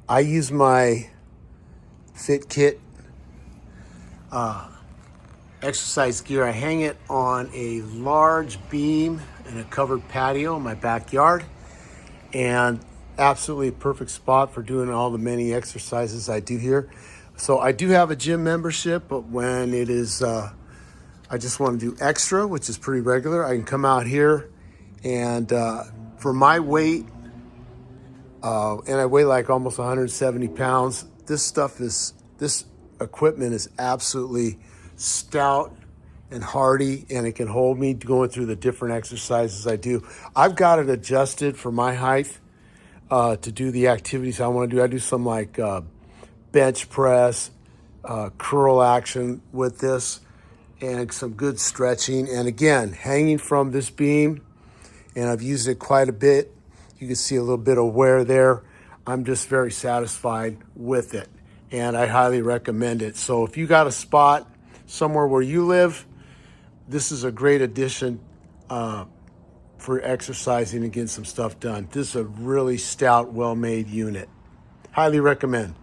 I use my FITKIT exercise gear. I hang it on a large beam in a covered patio in my backyard, and absolutely perfect spot for doing all the many exercises I do here. So I do have a gym membership, but when it is I just want to do extra, which is pretty regular, I can come out here and for my weight, and I weigh like almost 170 pounds. This equipment is absolutely stout and hardy, and it can hold me going through the different exercises I do. I've got it adjusted for my height to do the activities I want to do. I do some like bench press, curl action with this, and some good stretching. And again, hanging from this beam, and I've used it quite a bit. You can see a little bit of wear there. I'm just very satisfied with it, and I highly recommend it. So if you got a spot somewhere where you live, this is a great addition for exercising and getting some stuff done. This is a really stout, well-made unit. Highly recommend.